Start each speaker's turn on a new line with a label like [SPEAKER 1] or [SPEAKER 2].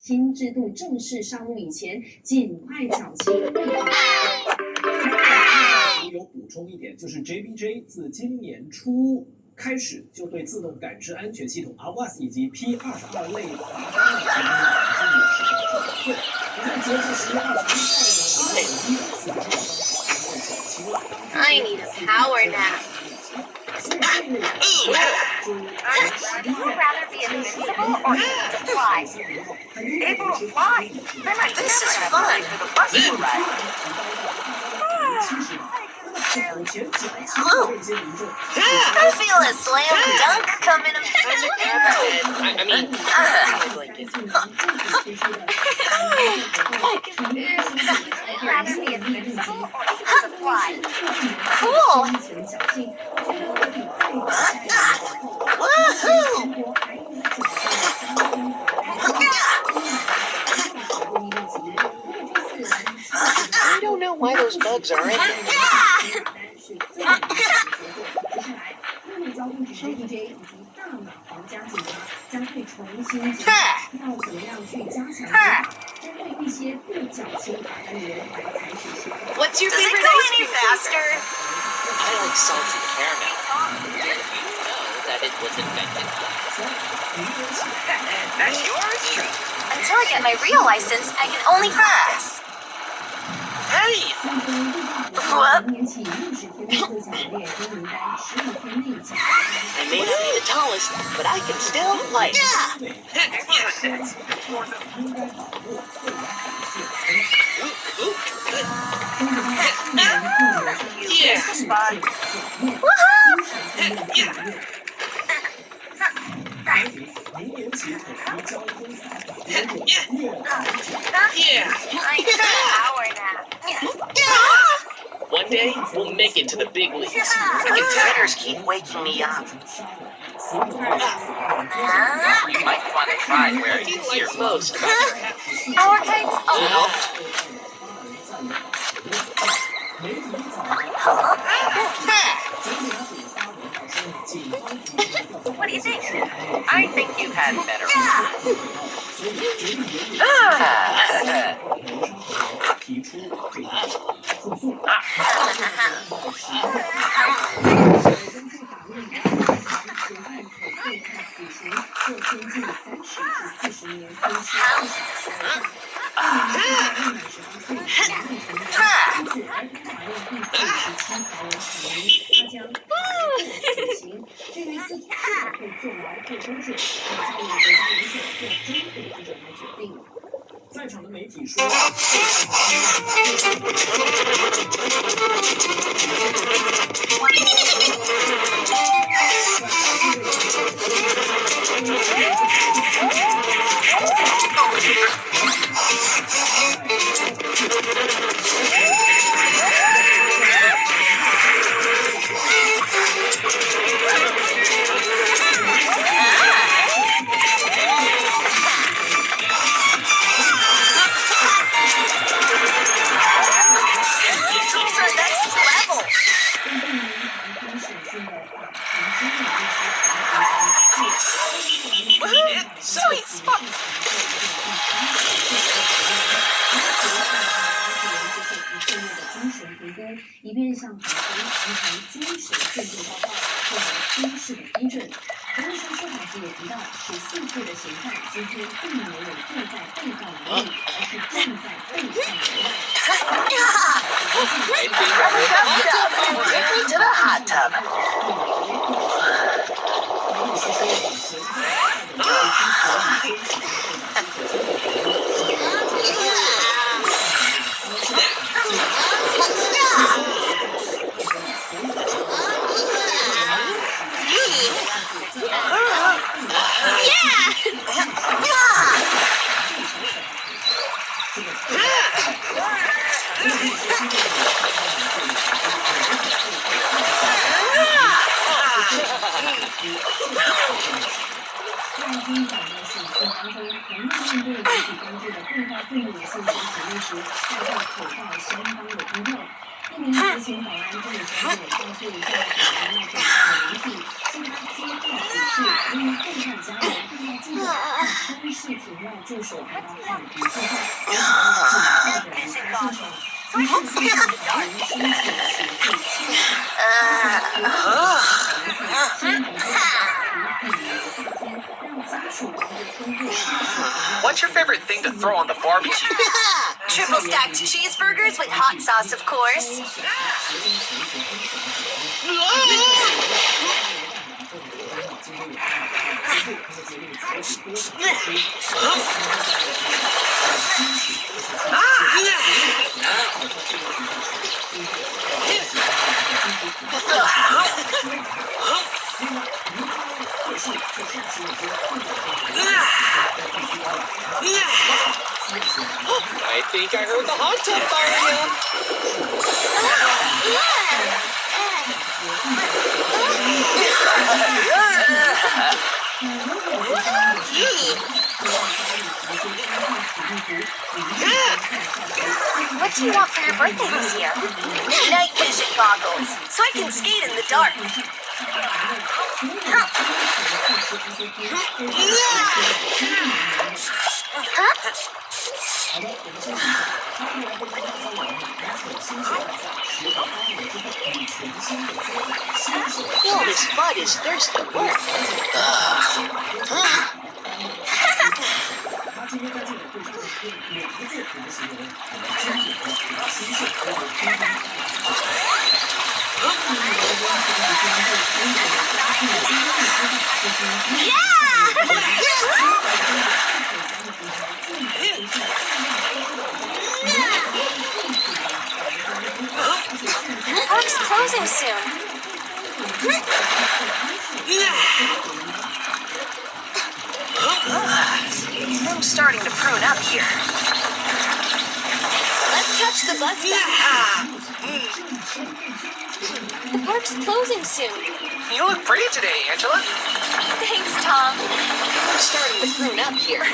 [SPEAKER 1] 新制度正式上路以前，尽快缴清未付。
[SPEAKER 2] 有补充一点，就是 JBJ 自今年初开始就对自动感知安全系统 AWAS 以及 P22类罚单提供了150%的退。那么截至10月21号呢，每1次罚单缴清了。
[SPEAKER 3] I need a power nap.
[SPEAKER 4] Would you rather be invincible or able to fly?
[SPEAKER 5] Able to fly?
[SPEAKER 3] This is fun.
[SPEAKER 5] For the bus to ride.
[SPEAKER 3] I feel a slam dunk coming up.
[SPEAKER 4] I mean,
[SPEAKER 3] Would
[SPEAKER 4] you rather be invincible or able to fly?
[SPEAKER 3] Cool. Woohoo!
[SPEAKER 5] I don't know why those bugs are in there.
[SPEAKER 1] 交通局 JBJ 以及大马皇家警察将会重新检讨要怎么样去加强执法，针对一些不缴清罚单的人来采取行动。
[SPEAKER 3] What's your favorite ice cream faster?
[SPEAKER 5] I like salty caramel. Did you know that it was invented?
[SPEAKER 4] That's yours? Until I get my real license, I can only practice.
[SPEAKER 5] Hey!
[SPEAKER 1] 明年起60天内获奖的列黑名单，15天内奖。
[SPEAKER 5] I may not be the tallest, but I can still play. Yeah.
[SPEAKER 2] 明年起统一交通罚款标准越来越简
[SPEAKER 4] I need a power nap.
[SPEAKER 5] One day, we'll make it to the big leagues. The competitors keep waking me up.
[SPEAKER 6] You might want to try wearing
[SPEAKER 5] What do you
[SPEAKER 6] these
[SPEAKER 5] like
[SPEAKER 6] earphones.
[SPEAKER 5] most about your hat?
[SPEAKER 4] Power kites? Oh,
[SPEAKER 6] What do you think? I think you had better.
[SPEAKER 5] Ah.
[SPEAKER 2] 提出这个诉讼。根据法律，嫌犯可被判死刑或监禁30至40年，分期40小时。未满18岁，未成年，因此儿童法院第97条文阐明，他将死刑。至于是否会坐牢或终止，由下面国家人选或中等之者来决定。在场的媒体说。
[SPEAKER 3] Sweet spot.
[SPEAKER 1] 以便向法庭提成精神鉴定报告，获得出示的批准。法律上说法时也提到，14岁的嫌犯今天并没有坐在被告栏里，而是站在被告栏外。
[SPEAKER 3] Take me to the hot tub.
[SPEAKER 2] 引起关注的对话会议的现身题目时，大家口报相当的低调。一名执勤保安这里小姐告诉在法庭内的媒体，是他接到指示，因为被害家人并要记者在中式庭外驻守，还到汉仪之下，而且警察的离开现场。于是现场法庭申请协会撤
[SPEAKER 5] What's your favorite thing to throw on the barbecue?
[SPEAKER 3] Triple stacked cheeseburgers with hot sauce, of course.
[SPEAKER 5] I think I heard the hot tub firing up.
[SPEAKER 4] What do you want for your birthday this year?
[SPEAKER 3] Night vision goggles, so I can skate in the dark.
[SPEAKER 5] Yo, this bud is thirsty work.
[SPEAKER 2] 他今天在记者会上用两个字来形容经典的新秀和中锋。
[SPEAKER 4] The park's closing soon.
[SPEAKER 3] I'm starting to prune up here.
[SPEAKER 4] Let's catch the bus back. The park's closing soon.
[SPEAKER 5] You look pretty today, Angela.
[SPEAKER 4] Thanks, Tom.
[SPEAKER 5] I'm starting to prune up here.